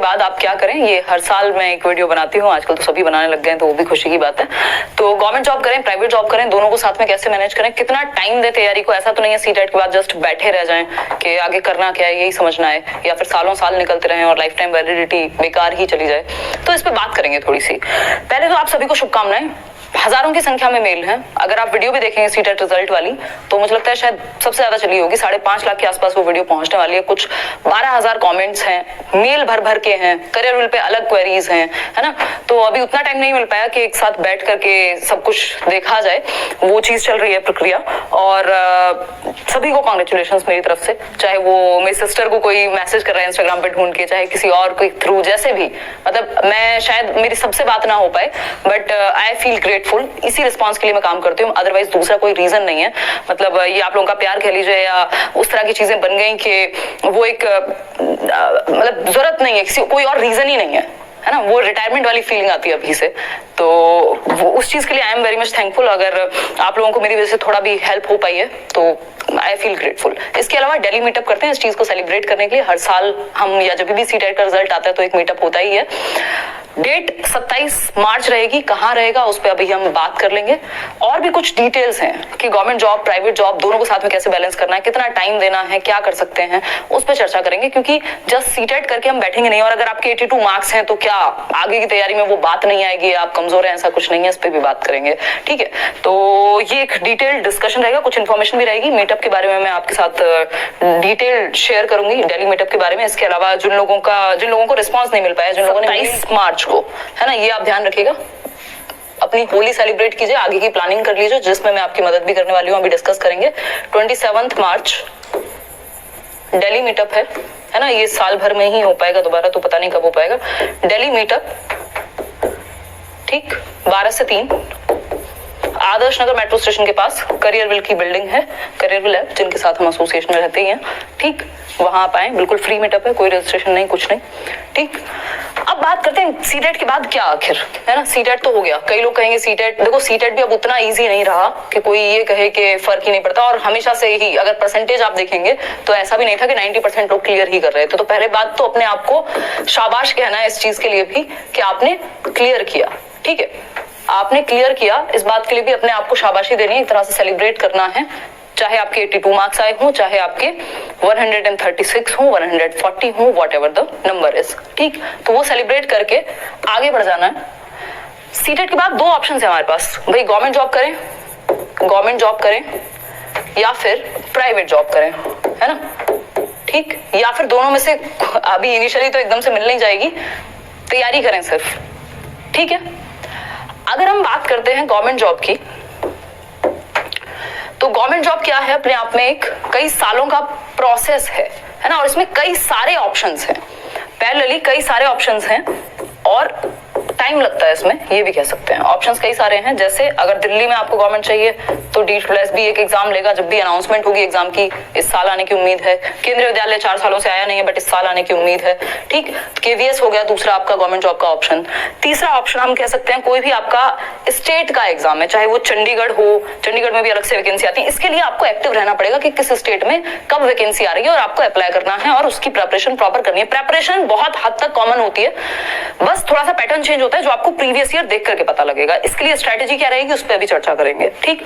बाद आप क्या करें, ये हर साल मैं एक वीडियो बनाती हूँ, आजकल तो सभी बनाने लग गए हैं तो वो भी खुशी की बात है। तो गवर्नमेंट जॉब करें, प्राइवेट जॉब करें, दोनों को साथ में कैसे मैनेज करें, कितना टाइम दे तैयारी को। ऐसा तो नहीं है सीटेट के बाद जस्ट बैठे रह जाएं कि आगे करना क्या है यही समझना है, या फिर सालों साल निकलते रहे और लाइफ टाइम वैलिडिटी बेकार ही चली जाए। तो इस पे बात करेंगे थोड़ी सी। पहले तो आप सभी को शुभकामनाएं, हजारों की संख्या में मेल हैं। अगर आप वीडियो भी देखेंगे सीटेट रिजल्ट वाली तो मुझे लगता है शायद सबसे ज्यादा चली होगी, 5.5 लाख के आसपास वो वीडियो पहुंचने वाली है। कुछ 12,000 कमेंट्स हैं, मेल भर भर के हैं, करियर विल पे अलग क्वेरीज हैं, है ना। तो अभी उतना टाइम नहीं मिल पाया कि एक साथ बैठ करके सब कुछ देखा जाए, वो चीज चल रही है प्रक्रिया। और सभी को कॉन्ग्रेचुलेशंस मेरी तरफ से, चाहे वो मेरी सिस्टर को कोई मैसेज कर रहा है इंस्टाग्राम पे ढूंढ के, चाहे किसी और के थ्रू, जैसे भी, मतलब मैं शायद मेरी सबसे बात ना हो पाए बट आई फील ग्रेटफुल। इसी रिस्पांस के लिए मैं काम करती हूँ, अदरवाइज दूसरा कोई रीजन नहीं है। मतलब ये आप लोगों का प्यार कह लीजिए या उस तरह की चीजें बन गई कि वो एक मतलब जरूरत नहीं है, किसी कोई और रीजन ही नहीं है ना। वो रिटायरमेंट वाली फीलिंग आती है अभी से, तो वो उस चीज के लिए I am very much thankful. अगर आप लोगों को मेरी वजह से थोड़ा भी हेल्प हो पाई है तो आई फील ग्रेटफुल। इसके अलावा दिल्ली मीटअप करते हैं इस चीज को सेलिब्रेट करने के लिए। हर साल हम, या जब भी सीटेट का रिजल्ट आता है तो एक मीटअप होता ही है। डेट 27 मार्च रहेगी, कहाँ रहेगा उस पर अभी हम बात कर लेंगे। और भी कुछ डिटेल्स हैं कि गवर्नमेंट जॉब प्राइवेट जॉब दोनों को साथ में कैसे बैलेंस करना है, कितना टाइम देना है, क्या कर सकते हैं, उस पर चर्चा करेंगे। क्योंकि जस्ट सीटेट करके हम बैठेंगे नहीं, और अगर आपके 82 मार्क्स हैं तो क्या आगे की तैयारी में वो बात नहीं आएगी, आप कमजोर हैं, ऐसा कुछ नहीं है। इस पर भी बात करेंगे, ठीक है। तो ये एक डिटेल्ड डिस्कशन रहेगा, कुछ इन्फॉर्मेशन भी रहेगी। मीटअप के बारे में मैं आपके साथ डिटेल शेयर करूंगी, दिल्ली मीटअप के बारे में। इसके अलावा जिन लोगों को रिस्पॉन्स नहीं मिल पाया, जिन लोगों ने 27 मार्च को, है ना, ये आप ध्यान रखिएगा, अपनी होली सेलिब्रेट कीजिए, आगे की प्लानिंग कर लीजिए, जिसमें मैं आपकी मदद भी करने वाली हूँ, अभी डिस्कस करेंगे। 27 मार्च दिल्ली मीटअप है ना। ये साल भर में ही हो पाएगा, दोबारा तो पता नहीं कब हो पाएगा। दिल्ली मीटअप, ठीक, 12 से 3 आदर्श नगर मेट्रो स्टेशन के पास करियर विल की बिल्डिंग है, करियर विल है, जिनके साथ हम एसोसिएशन में रहते ही हैं, ठीक। वहां आप आए, बिल्कुल फ्री मीटअप है, कोई रजिस्ट्रेशन नहीं, कुछ नहीं, ठीक। अब बात करते हैं सीटेट के बाद क्या आखिर, है ना। सीटेट तो हो गया, कई लोग कहेंगे सीटेट, देखो सीटेट भी अब उतना इजी नहीं रहा कि कोई ये कहे कि फर्क ही नहीं पड़ता। और हमेशा से ही अगर परसेंटेज आप देखेंगे तो ऐसा भी नहीं था कि 90% लोग क्लियर ही कर रहे थे। तो पहले बात तो अपने आप को शाबाश कहना है इस चीज के लिए भी कि आपने क्लियर किया, ठीक है, आपने क्लियर किया। इस बात के लिए भी अपने आप को शाबाशी देनी है, एक तरह से सेलिब्रेट करना है। चाहे आपके 82 मार्क्स आए हों, चाहे आपके 136 हो, 140 हो, what ever the number is, ठीक। तो वो सेलिब्रेट करके आगे बढ़ जाना है। सीटेट के बाद 2 ऑप्शन है हमारे पास, भाई गवर्नमेंट जॉब करें या फिर प्राइवेट जॉब करें, है ना, ठीक। या फिर दोनों में से अभी इनिशियली तो एकदम से मिल नहीं जाएगी, तैयारी करें सिर्फ, ठीक है। अगर हम बात करते हैं गवर्नमेंट जॉब की, तो गवर्नमेंट जॉब क्या है, अपने आप में एक कई सालों का प्रोसेस है ना। और इसमें कई सारे ऑप्शंस हैं, पैरेलली कई सारे ऑप्शंस हैं और टाइम लगता है इसमें, ये भी कह सकते हैं। ऑप्शंस कई सारे हैं, जैसे अगर दिल्ली में आपको गवर्नमेंट चाहिए तो DSSB भी एक एग्जाम लेगा, जब भी अनाउंसमेंट होगी एग्जाम की, इस साल आने की उम्मीद है। केंद्रीय विद्यालय 4 सालों से आया नहीं है बट इस साल आने की उम्मीद है, ठीक। KVS हो गया दूसरा आपका गवर्नमेंट जॉब का ऑप्शन। तीसरा ऑप्शन हम कह सकते हैं कोई भी आपका स्टेट का एग्जाम है, चाहे वो चंडीगढ़ हो, चंडीगढ़ में भी अलग से वैकेंसी आती है। इसके लिए आपको एक्टिव रहना पड़ेगा कि किस स्टेट में कब वैकेंसी आ रही है और आपको अप्लाई करना है और उसकी प्रिपरेशन प्रॉपर करनी है। प्रिपरेशन बहुत हद तक कॉमन होती है, बस थोड़ा सा पैटर्न चेंज होता है जो आपको प्रीवियस ईयर देख करके पता लगेगा। इसके लिए स्ट्रेटेजी क्या रहेगी उस पर भी चर्चा करेंगे, ठीक।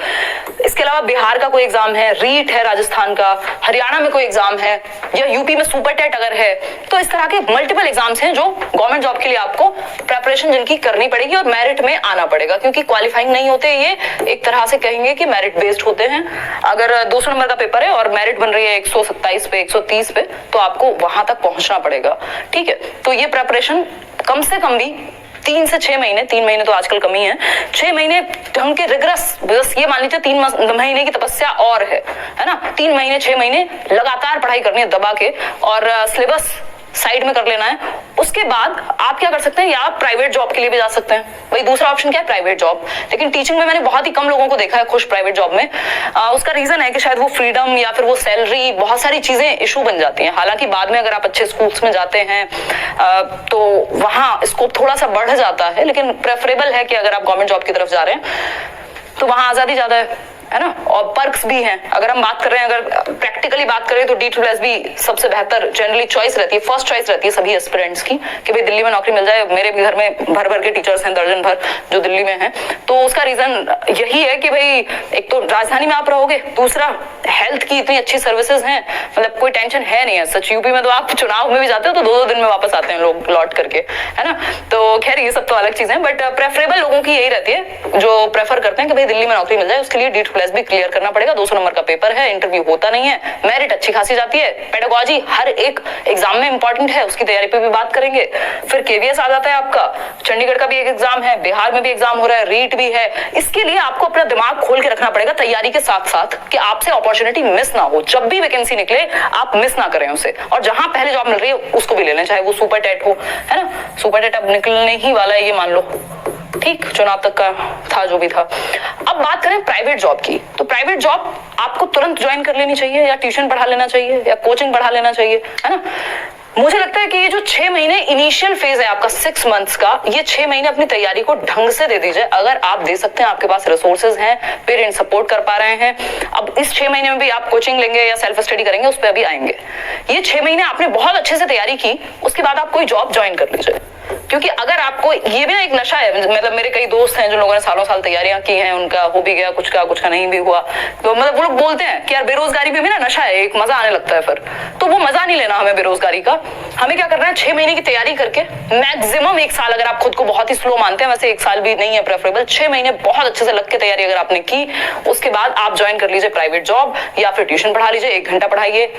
इसके अलावा बिहार का कोई एग्जाम है, रीट है राजस्थान का, हरियाणा में कोई एग्जाम है, या यूपी में सुपर टेट अगर है, तो इस तरह के मल्टीपल एग्जाम्स हैं जो गवर्नमेंट जॉब के लिए आपको प्रिपरेशन जिनकी करनी पड़ेगी और मेरिट में आना पड़ेगा, क्योंकि क्वालिफाइंग नहीं होते, ये एक तरह से कहेंगे कि मेरिट बेस्ड होते हैं। अगर 200 नंबर का पेपर है और मेरिट बन रही है 127 पे, 130 पे, तो आपको वहां तक पहुंचना पड़ेगा, ठीक है। तो ये प्रिपरेशन कम से कम भी 3 से 6 महीने, 3 महीने तो आजकल कमी है, 6 महीने ढंग के रिग्रेस, बस ये मान लीजिए 3 महीने की तपस्या और है ना। 3 महीने 6 महीने लगातार पढ़ाई करनी है दबा के, और सिलेबस साइड में कर लेना है। उसके बाद आप क्या कर सकते हैं, या आप प्राइवेट जॉब के लिए भी जा सकते हैं। भाई दूसरा ऑप्शन क्या है, प्राइवेट जॉब। लेकिन टीचिंग में मैंने बहुत ही कम लोगों को देखा है खुश प्राइवेट जॉब में। उसका रीजन है कि शायद वो फ्रीडम या फिर वो सैलरी, बहुत सारी चीजें इशू बन जाती हैं। हालांकि बाद में अगर आप अच्छे स्कूल्स में जाते हैं तो वहां स्कोप थोड़ा सा बढ़ जाता है, लेकिन प्रेफरेबल है कि अगर आप गवर्नमेंट जॉब की तरफ जा रहे हैं तो वहां आजादी ज्यादा है है ना, और पर्क्स भी हैं। अगर हम बात कर रहे हैं, अगर प्रैक्टिकली बात करें तो D2+B सबसे बेहतर जनरली चॉइस रहती है, फर्स्ट चॉइस रहती है सभी एस्पिरेंट्स की कि भाई दिल्ली में नौकरी मिल जाए। मेरे भी घर में भर भर के टीचर्स हैं, दर्जन भर जो दिल्ली में हैं। तो उसका रीजन यही है कि भाई एक तो राजधानी में आप रहोगे, दूसरा हेल्थ की इतनी अच्छी सर्विसेज हैं, मतलब कोई टेंशन है नहीं है। सच यूपी में तो आप चुनाव में भी जाते हो तो 2-2 दिन में वापस आते हैं लोग लौट करके, है ना। तो खैर ये सब तो अलग चीजें, बट प्रेफरेबल लोगों की यही रहती है जो प्रेफर करते हैं कि भाई दिल्ली में नौकरी मिल जाए। उसके लिए D2+B क्लियर करना पड़ेगा। 200 नंबर का पेपर है, इंटरव्यू होता नहीं है, मेरिट अच्छी खासी जाती है, पेडागोजी हर एक एग्जाम में इंपॉर्टेंट है, उसकी तैयारी पे भी बात करेंगे। फिर KVS आ जाता है आपका, चंडीगढ़ का भी एक एग्जाम है, बिहार में भी एग्जाम हो रहा है, रीट भी है। इसके लिए आपको अपना दिमाग खोल के रखना पड़ेगा तैयारी के साथ साथ कि आपसे अपॉर्चुनिटी मिस ना हो। जब भी वैकेंसी निकले आप मिस ना करें उसे, और जहां पहले जॉब मिल रही है उसको भी ले लें, चाहे वो सुपर टेट हो, है ना। सुपर टेट अब निकलने ही वाला है, ये मान लो, ठीक, चुनाव तक का था जो भी था। अब बात करें प्राइवेट जॉब की, तो प्राइवेट जॉब आपको तुरंत ज्वाइन कर लेनी चाहिए, या ट्यूशन पढ़ा लेना चाहिए, या कोचिंग पढ़ा लेना चाहिए, है ना। मुझे लगता है कि ये जो 6 महीने इनिशियल फेज है आपका 6 मंथ्स का, ये 6 महीने अपनी तैयारी को ढंग से दे दीजिए। अगर आप दे सकते हैं, आपके पास रिसोर्सेज हैं, पेरेंट्स सपोर्ट कर पा रहे हैं, अब इस 6 महीने में भी आप कोचिंग लेंगे या सेल्फ स्टडी करेंगे, उस पर अभी आएंगे। ये 6 महीने आपने बहुत अच्छे से तैयारी की, उसके बाद आप कोई जॉब ज्वाइन कर लीजिए। क्योंकि अगर आपको, ये भी ना एक नशा है, मतलब मेरे कई दोस्त हैं जो लोगों ने सालों साल तैयारियां की हैं, उनका हो भी गया, कुछ का नहीं भी हुआ, तो मतलब वो लोग बोलते हैं कि यार बेरोजगारी भी ना नशा है, एक मजा आने लगता है। फिर तो वो मजा नहीं लेना हमें बेरोजगारी का। हमें क्या करना है, 6 महीने की तैयारी करके मैक्सिमम 1 साल, अगर आप खुद को बहुत ही स्लो मानते हैं, वैसे 1 साल भी नहीं है प्रेफरेबल, 6 महीने बहुत अच्छे से लग के तैयारी अगर आपने की, उसके बाद आप ज्वाइन कर लीजिए प्राइवेट जॉब, या फिर ट्यूशन पढ़ा लीजिए, 1 घंटा पढ़ाइए,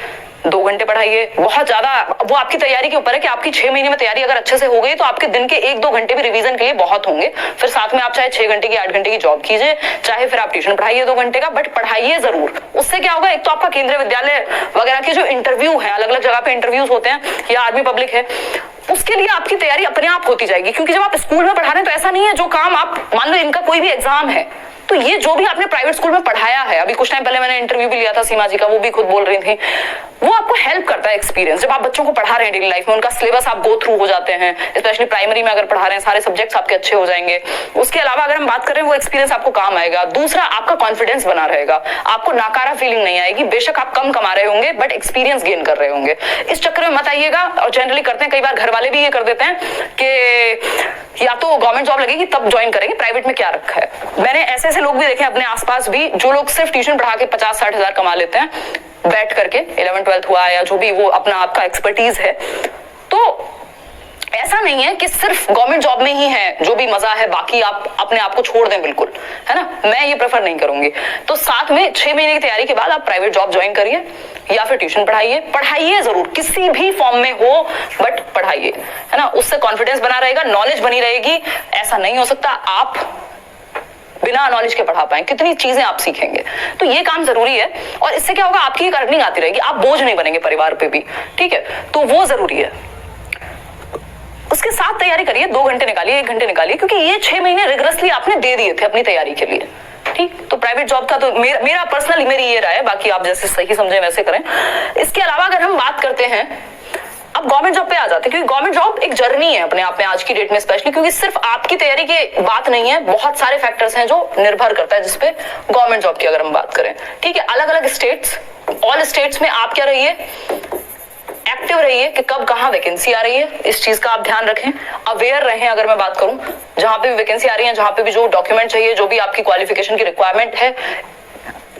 2 घंटे पढ़ाइए, बहुत ज्यादा वो आपकी तैयारी के ऊपर है कि आपकी 6 महीने में तैयारी अगर अच्छे से हो गई तो आपके दिन के 1-2 घंटे भी रिवीजन के लिए बहुत होंगे। फिर साथ में आप चाहे 6 घंटे की 8 घंटे की जॉब कीजिए, चाहे फिर आप ट्यूशन पढ़ाइए 2 घंटे का, बट पढ़ाइए जरूर। उससे क्या होगा, एक तो आपका केंद्रीय विद्यालय वगैरह के जो इंटरव्यू है, अलग अलग जगह पे इंटरव्यूज होते हैं, या आर्मी पब्लिक है, उसके लिए आपकी तैयारी अपने आप होती जाएगी। क्योंकि जब आप स्कूल में पढ़ा रहे हैं तो ऐसा नहीं है जो काम आप, मान लो इनका कोई भी एग्जाम है, तो ये जो भी आपने प्राइवेट स्कूल में पढ़ाया है, अभी कुछ टाइम पहले मैंने इंटरव्यू भी लिया था सीमा जी का, वो भी खुद बोल रही थी, वो आपको हेल्प करता है एक्सपीरियंस। जब आप बच्चों को पढ़ा रहे हैं डेली लाइफ में, उनका सिलेबस आप गो थ्रू हो जाते हैं, स्पेशली प्राइमरी में अगर पढ़ा रहे हैं, सारे सब्जेक्ट्स आपके अच्छे हो जाएंगे। उसके अलावा अगर हम बात करें, वो एक्सपीरियंस आपको काम आएगा। दूसरा, आपका कॉन्फिडेंस बना रहेगा, आपको नाकारा फीलिंग नहीं आएगी। बेशक आप कम कमा रहे होंगे, बट एक्सपीरियंस गेन कर रहे होंगे। इस चक्कर में मत आइएगा, और जनरली करते हैं, कई बार घर वाले भी ये कर देते हैं कि या तो गवर्नमेंट जॉब लगेगी तब ज्वाइन करेंगे, प्राइवेट में क्या रखा है। मैंने ऐसे ऐसे लोग भी देखे अपने आसपास भी, जो लोग सिर्फ ट्यूशन पढ़ा के 50-60 हजार कमा लेते हैं बैठ करके, 11th-12th हुआ या जो भी वो अपना आपका एक्सपर्टीज है। तो ऐसा नहीं है कि सिर्फ गवर्नमेंट जॉब में ही है जो भी मजा है, बाकी आप अपने आप को छोड़ दें, बिल्कुल, है ना। मैं ये प्रेफर नहीं करूंगी। तो साथ में 6 महीने की तैयारी के बाद आप प्राइवेट जॉब ज्वाइन करिए, या फिर ट्यूशन पढ़ाइए जरूर, किसी भी फॉर्म में हो, बट पढ़ाइए, है ना। उससे कॉन्फिडेंस बना रहेगा, नॉलेज बनी रहेगी। ऐसा नहीं हो सकता आप बिना नॉलेज के पढ़ा पाए, कितनी चीजें आप सीखेंगे। तो ये काम जरूरी है, और इससे क्या होगा, आपकी एक अर्निंग आती रहेगी, आप बोझ नहीं बनेंगे परिवार पे भी, ठीक है। तो वो जरूरी है। उसके साथ तैयारी करिए, 2 घंटे निकालिए, 1 घंटे निकालिए, क्योंकि ये 6 महीने रिगरसली आपने दे दिए थे अपनी तैयारी के लिए, ठीक। तो प्राइवेट जॉब का तो मेरा पर्सनली, मेरी ये राय है, बाकी आप जैसे सही समझे वैसे करें। इसके अलावा अगर हम बात करते हैं, अब गवर्नमेंट जॉब पे आ जाते हैं, क्योंकि गवर्नमेंट जॉब एक जर्नी है अपने आप में आज की डेट में, स्पेशली क्योंकि सिर्फ आपकी तैयारी की बात नहीं है, बहुत सारे फैक्टर्स हैं जो निर्भर करता है जिसपे गवर्नमेंट जॉब की अगर हम बात करें, ठीक है। अलग अलग स्टेट्स, ऑल स्टेट्स में आप क्या रहिए, एक्टिव रहिए कि कब कहां वैकेंसी आ रही है, इस चीज का आप ध्यान रखें, अवेयर रहें। अगर मैं बात करूं, जहां पे भी वैकेंसी आ रही है, जहां पे भी जो डॉक्यूमेंट चाहिए, जो भी आपकी क्वालिफिकेशन की रिक्वायरमेंट है,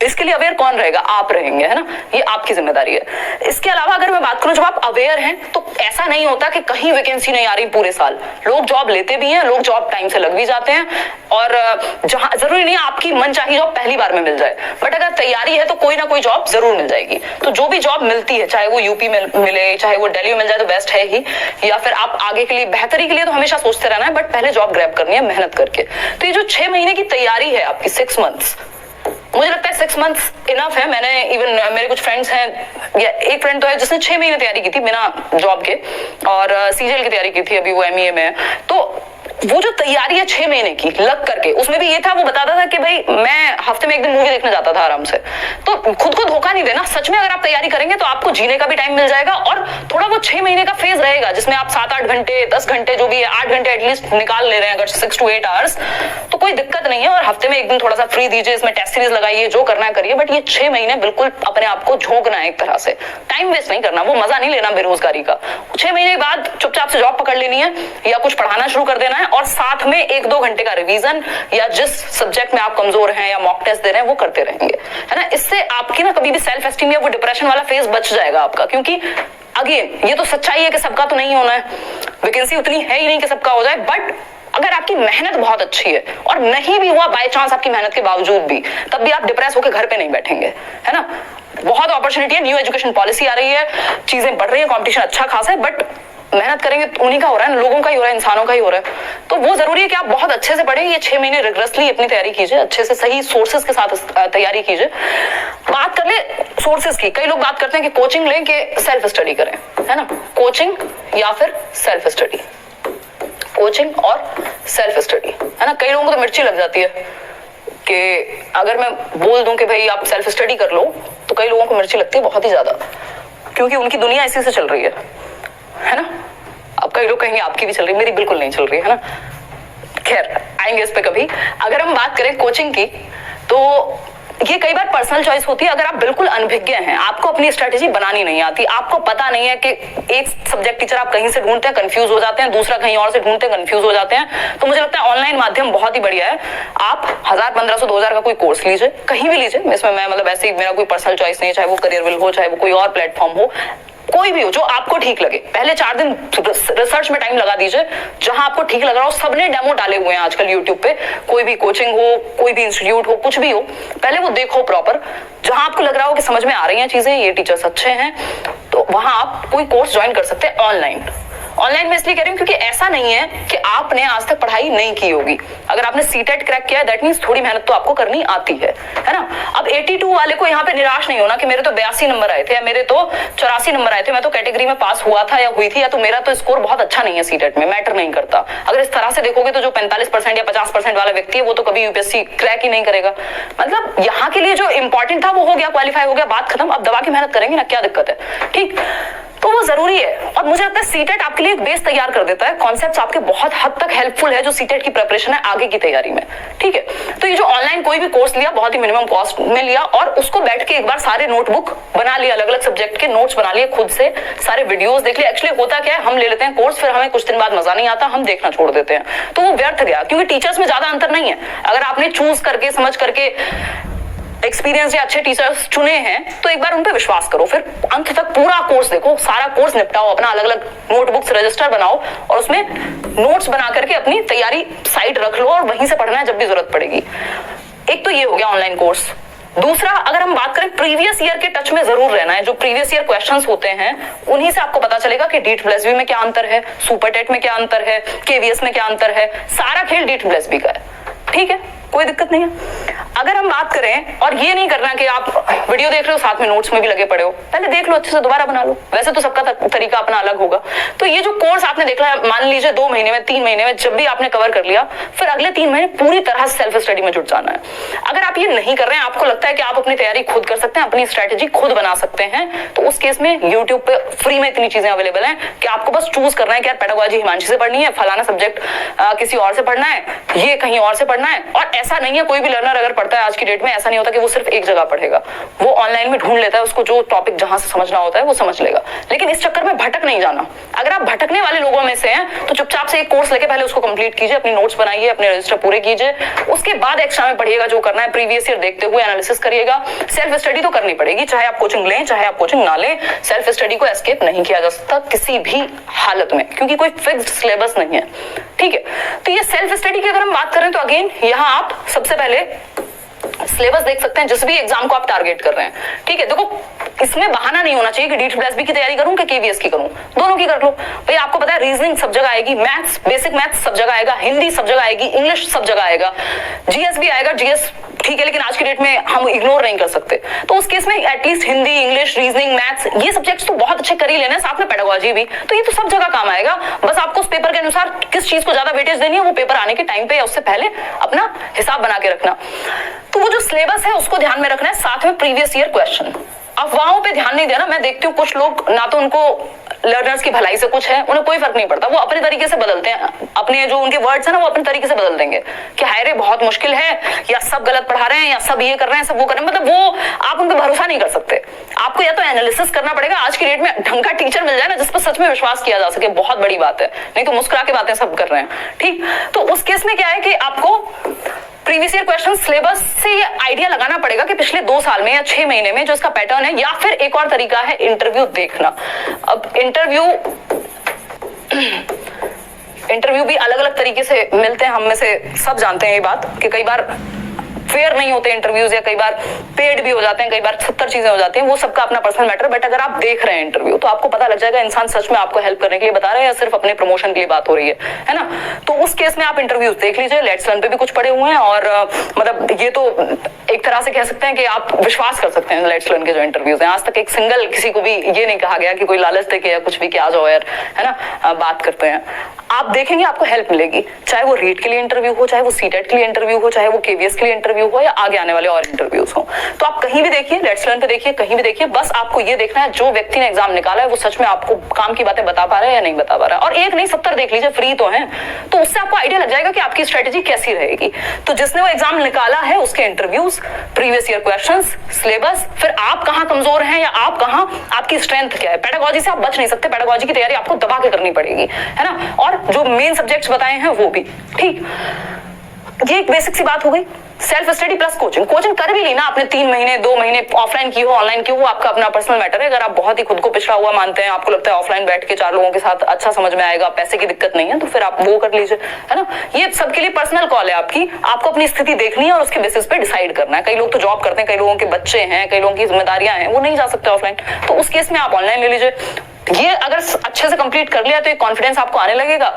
इसके लिए अवेयर कौन रहेगा, आप रहेंगे, है ना। ये आपकी जिम्मेदारी है। इसके अलावा अगर मैं बात करूं, जब आप अवेयर हैं तो ऐसा नहीं होता कि कहीं वैकेंसी नहीं आ रही पूरे साल, लोग जॉब लेते भी हैं, लोग जॉब टाइम से लग भी जाते हैं, और जहां जरूरी नहीं है आपकी मनचाही जॉब पहली बार में मिल जाए, बट अगर तैयारी है तो कोई ना कोई जॉब जरूर मिल जाएगी। तो जो भी जॉब मिलती है, चाहे वो यूपी में मिले, चाहे वो दिल्ली में मिल जाए तो बेस्ट है ही, या फिर आप आगे के लिए बेहतरी के लिए तो हमेशा सोचते रहना है, बट पहले जॉब ग्रैब करनी है मेहनत करके। तो ये जो 6 महीने की तैयारी है आपकी, 6 मंथ्स, मुझे लगता है 6 मंथ्स इनफ है। मैंने इवन मेरे कुछ फ्रेंड्स हैं, या एक फ्रेंड तो है जिसने 6 महीने तैयारी की थी बिना जॉब के, और सीजीएल की तैयारी की थी, अभी वो एमईए में है। तो वो जो तैयारी है 6 महीने की लग करके, उसमें भी ये था, वो बताता था कि भाई मैं हफ्ते में एक दिन मूवी देखने जाता था आराम से। तो खुद को धोखा नहीं देना, सच में अगर आप तैयारी करेंगे तो आपको जीने का भी टाइम मिल जाएगा और थोड़ा वो 6 महीने का फेज रहेगा जिसमें आप 7-8 घंटे 10 घंटे जो भी है 8 घंटे एटलीस्ट निकाल ले रहे हैं अगर 6 to 8 आवर्स, तो कोई दिक्कत नहीं है। और हफ्ते में एक दिन थोड़ा सा फ्री दीजिए, इसमें टेस्ट सीरीज लगाइए, जो करना है करिए, बट ये 6 महीने बिल्कुल अपने आप को झोंकना है एक तरह से, टाइम वेस्ट नहीं करना, वो मजा नहीं लेना बेरोजगारी का। 6 महीने बाद चुपचाप से जॉब पकड़ लेनी है या कुछ पढ़ाना शुरू कर देना है और साथ में 1-2 घंटे का रिवीजन या जिस सब्जेक्ट में आप कमजोर हैं या मॉक टेस्ट दे रहे हैं वो करते रहेंगे, है ना। इससे आपकी ना कभी भी सेल्फ एस्टीम या वो डिप्रेशन वाला फेज बच जाएगा आपका, क्योंकि अगेन ये तो सच्चाई है कि सबका तो नहीं होना है, वैकेंसी उतनी है ही नहीं कि सबका हो जाए, बट अगर आपकी मेहनत बहुत अच्छी है और नहीं भी हुआ बाय चांस आपकी मेहनत के बावजूद भी, तब भी आप डिप्रेस होकर घर पे नहीं बैठेंगे, है ना। बहुत अपॉर्चुनिटी है, न्यू एजुकेशन पॉलिसी आ रही है, चीजें बढ़ रही है, कंपटीशन अच्छा खासा है, बट मेहनत करेंगे तो उन्हीं का हो रहा है, लोगों का ही हो रहा है, इंसानों का ही हो रहा है। तो वो जरूरी है कि आप बहुत अच्छे से पढ़ें, ये 6 महीने रिग्रेसली अपनी तैयारी कीजिए, अच्छे से सही सोर्सेज के साथ तैयारी कीजिए। बात कर ले सोर्सेज की, कई लोग बात करते हैं कि कोचिंग लें कि सेल्फ स्टडी करें, है ना। कोचिंग या फिर सेल्फ स्टडी, कोचिंग और सेल्फ स्टडी, है ना। कई लोगों को तो मिर्ची लग जाती है कि अगर मैं बोल दूं कि भाई आप सेल्फ स्टडी कर लो, तो कई लोगों को मिर्ची लगती है बहुत ही ज्यादा, क्योंकि उनकी दुनिया इसी से चल रही है ना। अब कई लोग कहेंगे आपकी भी चल रही है, मेरी बिल्कुल नहीं चल रही है ना। खैर आएंगे इस पे कभी। अगर हम बात करें कोचिंग की, तो ये कई बार पर्सनल चॉइस होती है। अगर आप बिल्कुल अनभिज्ञ हैं, आपको अपनी स्ट्रेटेजी बनानी नहीं आती, आपको पता नहीं है कि एक सब्जेक्ट टीचर आप कहीं से ढूंढते हैं कंफ्यूज हो जाते हैं, दूसरा कहीं और से ढूंढते हैं कंफ्यूज हो जाते हैं, तो मुझे लगता है ऑनलाइन माध्यम बहुत ही बढ़िया है। आप 1000, 1500, 2000 का कोई कोर्स लीजिए, कहीं भी लीजिए, इसमें मैं मतलब ऐसे ही मेरा कोई पर्सनल चॉइस नहीं है, चाहे वो करियरविल हो, चाहे वो कोई और प्लेटफॉर्म हो, कोई भी हो जो आपको ठीक लगे। पहले 4 दिन रिसर्च में टाइम लगा दीजिए, जहां आपको ठीक लग रहा हो। सबने डेमो डाले हुए हैं आजकल यूट्यूब पे, कोई भी कोचिंग हो, कोई भी इंस्टीट्यूट हो, कुछ भी हो, पहले वो देखो प्रॉपर, जहां आपको लग रहा हो कि समझ में आ रही हैं चीजें, ये टीचर्स अच्छे हैं, तो वहां आप कोई कोर्स ज्वाइन कर सकते हैं ऑनलाइन। ऑनलाइन में इसलिए कह रही हूं क्योंकि ऐसा नहीं है कि आपने आज तक पढ़ाई नहीं की होगी। अगर आपने सीटेट क्रैक किया है, दैट मींस थोड़ी मेहनत तो आपको करनी आती है ना। अब 82 वाले को यहाँ पे निराश नहीं होना कि मेरे तो 82 नंबर आए थे या मेरे तो 84 नंबर आए थे, मैं तो कैटेगरी में पास हुआ था या हुई थी, या तो मेरा तो स्कोर बहुत अच्छा नहीं है सीटेट में, मैटर नहीं करता। अगर इस तरह से देखोगे तो जो 45% या 50% वाला व्यक्ति है वो तो कभी यूपीएससी क्रैक ही नहीं करेगा। मतलब यहाँ के लिए जो इंपॉर्टेंट था वो हो गया, क्वालिफाई हो गया, बात खत्म। अब दबा के मेहनत करेंगे ना, क्या दिक्कत है, ठीक। तो वो जरूरी है और मुझे लगता है सीटेट आपके लिए एक बेस तैयार कर देता है, कॉन्सेप्ट्स आपके बहुत हद तक हेल्पफुल है जो सीटेट की प्रिपरेशन है आगे की तैयारी में, ठीक है। तो ये जो ऑनलाइन कोई भी कोर्स लिया, बहुत ही मिनिमम कॉस्ट में लिया और उसको बैठ के एक बार सारे नोटबुक बना लिए, अलग अलग सब्जेक्ट के नोट्स बना लिए, खुद से सारे वीडियोस देख लिए। एक्चुअली होता क्या है, हम ले लेते हैं कोर्स, फिर हमें कुछ दिन बाद मजा नहीं आता, हम देखना छोड़ देते हैं, तो वो व्यर्थ गया, क्योंकि टीचर्स में ज्यादा अंतर नहीं है। अगर आपने चूज करके समझ करके एक्सपीरियंस या अच्छे टीचर्स चुने हैं तो एक बार उन पे विश्वास करो, फिर अंत तक पूरा कोर्स देखो, सारा कोर्स निपटाओ, अपना अलग अलग नोटबुक्स रजिस्टर बनाओ और उसमें नोट्स बना करके अपनी तैयारी साइड रख लो और वहीं से पढ़ना है जब भी जरूरत पड़ेगी। एक तो ये हो गया ऑनलाइन कोर्स। दूसरा, अगर हम बात करें प्रीवियस ईयर के टच में जरूर रहना है, जो प्रीवियस ईयर क्वेश्चंस होते हैं उन्हीं से आपको पता चलेगा कि डीट+बी में क्या अंतर है, सुपर टेट में क्या अंतर है, केवीएस में क्या अंतर है, सारा खेल डीट+बी का है, ठीक है, कोई दिक्कत नहीं है। अगर हम बात करें, और ये नहीं करना कि आप वीडियो देख रहे हो साथ में नोट्स में भी लगे पड़े हो, पहले देख लो अच्छे से, दोबारा बना लो, वैसे तो सबका तरीका अपना अलग होगा। तो ये जो कोर्स आपने देखा है, मान लीजिए 2 महीने में, 3 महीने में जब भी आपने कवर कर लिया, फिर अगले 3 महीने पूरी तरह से सेल्फ स्टडी में जुट जाना है। अगर आप ये नहीं कर रहे हैं, आपको लगता है कि आप अपनी तैयारी खुद कर सकते हैं, अपनी स्ट्रेटेजी खुद बना सकते हैं, तो उस केस में यूट्यूब पे फ्री में इतनी चीजें अवेलेबल हैं कि आपको बस चूज करना है कि यार पेडागोजी हिमांशी से पढ़नी है, फलाना सब्जेक्ट किसी और से पढ़ना है, ये कहीं और से पढ़ना है। और ऐसा नहीं है, कोई भी लर्नर अगर पढ़ता है आज की डेट में, ऐसा नहीं होता कि वो सिर्फ एक जगह पढ़ेगा, वो ऑनलाइन में ढूंढ लेता है, उसको जो टॉपिक जहां से समझना होता है वो समझ लेगा। लेकिन इस चक्कर में भटक नहीं जाना। अगर आप भटकने वाले लोगों में से हैं तो चुपचाप से एक कोर्स लेके पहले उसको कंप्लीट कीजिए, अपनी नोट्स बनाइए, अपने रजिस्टर पूरे कीजिए, उसके बाद एक्स्ट्रा में पढ़िएगा जो करना है, प्रीवियस ईयर देखते हुए एनालिसिस करिएगा। सेल्फ स्टडी तो करनी पड़ेगी, चाहे आप कोचिंग लें चाहे आप कोचिंग ना लें, सेल्फ स्टडी को एस्केप नहीं किया जा सकता किसी भी हालत में, क्योंकि कोई फिक्स्ड सिलेबस नहीं है, ठीक है। तो ये सेल्फ स्टडी की अगर हम बात करें तो अगेन यहाँ आप सबसे पहले सिलेबस देख सकते हैं जिस भी एग्जाम को आप टारगेट कर रहे हैं, ठीक है। देखो इसमें बहाना नहीं होना चाहिए कि डीट+बी की तैयारी करूं कि केवीएस की करूं, दोनों की कर लो भाई। आपको पता है रीजनिंग सब जगह आएगी, मैथ्स, बेसिक मैथ्स सब जगह आएगा, हिंदी सब जगह आएगी, इंग्लिश सब जगह आएगा, जीएस भी आएगा, जीएस ठीक है, लेकिन आज की डेट में हम इग्नोर नहीं कर सकते। तो उस केस में at least Hindi, English, reasoning, maths, ये सब्जेक्ट्स तो बहुत अच्छे कर ही लेना है, साथ में पेडागोजी भी, तो ये तो सब जगह काम आएगा। बस आपको पेपर के अनुसार किस चीज को ज्यादा वेटेज देनी है वो पेपर आने के टाइम पे या उससे पहले अपना हिसाब बना के रखना। तो वो जो सिलेबस है उसको ध्यान में रखना है, साथ में प्रीवियस ईयर क्वेश्चन। अफवाहों पे ध्यान नहीं देना। मैं देखती हूँ कुछ लोग ना तो उनको लर्नर्स की भलाई से कुछ है, उन्हें कोई फर्क नहीं पड़ता, वो अपने तरीके से बदलते हैं, अपने जो उनके वर्ड्स है ना वो अपने तरीके से बदल देंगे कि हाय रे बहुत मुश्किल है, या सब गलत पढ़ा रहे हैं, या सब ये कर रहे हैं, सब वो कर रहे हैं। मतलब वो आप उन पर भरोसा नहीं कर सकते। आपको या तो एनालिसिस करना पड़ेगा। आज की डेट में ढंग का टीचर मिल जाए ना जिस पर सच में विश्वास किया जा सके, बहुत बड़ी बात है, नहीं तो मुस्कुरा के बातें सब कर रहे हैं। ठीक, तो उस केस में क्या है कि आपको प्रीवियस ईयर क्वेश्चन सिलेबस से ये आइडिया लगाना पड़ेगा कि पिछले 2 साल में या 6 महीने में जो इसका पैटर्न है, या फिर एक और तरीका है इंटरव्यू देखना। अब इंटरव्यू भी अलग अलग तरीके से मिलते हैं, हम में से सब जानते हैं ये बात कि कई बार फेयर नहीं होते इंटरव्यूज, या कई बार पेड भी हो जाते हैं, कई बार 70 चीजें हो जाती हैं, वो सबका अपना पर्सनल मैटर। बट अगर आप देख रहे हैं इंटरव्यू तो आपको पता लग जाएगा इंसान सच में आपको हेल्प करने के लिए बता रहा है या सिर्फ अपने प्रमोशन के लिए बात हो रही है ना। तो उस केस में आप इंटरव्यूज देख लीजिए। लेट्स लर्न पे भी कुछ पड़े हुए हैं, और मतलब ये तो एक तरह से कह सकते हैं कि आप विश्वास कर सकते हैं लेट्स लर्न के जो इंटरव्यूज हैं। आज तक एक सिंगल किसी को भी ये नहीं कहा गया कि कोई लालच देके या कुछ भी कि आ जाओ यार, है ना, बात करते हैं। आप देखेंगे आपको हेल्प मिलेगी, चाहे वो रीट के लिए इंटरव्यू हो, चाहे वो सीटेट के लिए इंटरव्यू हो, चाहे वो केवीएस के लिए इंटरव्यू हो, या आगे आने वाले और इंटरव्यूज हो। तो आप कहीं भी देखिए, लेट्स लर्न पे देखिए, कहीं भी देखिए, बस आपको ये देखना है जो व्यक्ति ने एग्जाम निकाला है वो सच में आपको काम की बातें बता पा रहा है या नहीं बता पा रहा है। और एक नहीं 70 देख लीजिए, फ्री तो है, तो उससे आपको आइडिया लग जाएगा कि आपकी स्ट्रेटेजी कैसी रहेगी। तो जिसने वो एग्जाम निकाला है उसके interviews, previous year questions, syllabus, फिर आप कहां कमजोर हैं या आप कहां, आपकी स्ट्रेंथ क्या है। पेडागोजी से आप बच नहीं सकते, पेडागोजी की तैयारी आपको दबा के करनी पड़ेगी, है ना। और जो मेन सब्जेक्ट्स बताए हैं वो भी। ठीक, ये एक बेसिक सी बात हो गई। Self study plus coaching. Coaching कर भी ली ना आपने, 3 महीने 2 महीने ऑफलाइन की हो ऑनलाइन की हो, आपका अपना पर्सनल मैटर है। अगर आप बहुत ही खुद को पिछड़ा हुआ मानते हैं, आपको लगता है ऑफलाइन बैठ के 4 लोगों के साथ अच्छा समझ में आएगा, पैसे की दिक्कत नहीं है, तो फिर आप वो कर लीजिए, है ना। ये सबके लिए पर्सनल कॉल है आपकी, आपको अपनी स्थिति देखनी है और उसके बेसिस पे डिसाइड करना है। कई लोग तो जॉब करते हैं, कई लोगों के बच्चे हैं, कई लोगों की जिम्मेदारियां हैं, वो नहीं जा सकते ऑफलाइन, तो उस केस में आप ऑनलाइन ले लीजिए। ये अगर अच्छे से कंप्लीट कर लिया तो एक कॉन्फिडेंस आपको आने लगेगा।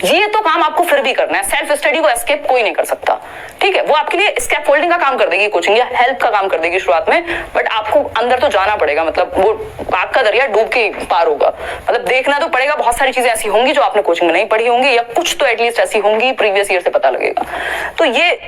ये तो काम आपको फिर भी करना है, सेल्फ स्टडी को एस्केप कोई नहीं कर सकता। ठीक है, वो आपके लिए स्कैप फोल्डिंग का काम कर देगी कोचिंग, या हेल्प का काम कर देगी शुरुआत में, बट आपको अंदर तो जाना पड़ेगा। मतलब वो पाप का दरिया डूब के पार होगा, मतलब देखना तो पड़ेगा। बहुत सारी चीजें ऐसी होंगी जो आपने कोचिंग में नहीं पढ़ी होंगी, या कुछ तो एटलीस्ट ऐसी होंगी प्रीवियस ईयर से पता लगेगा। तो ये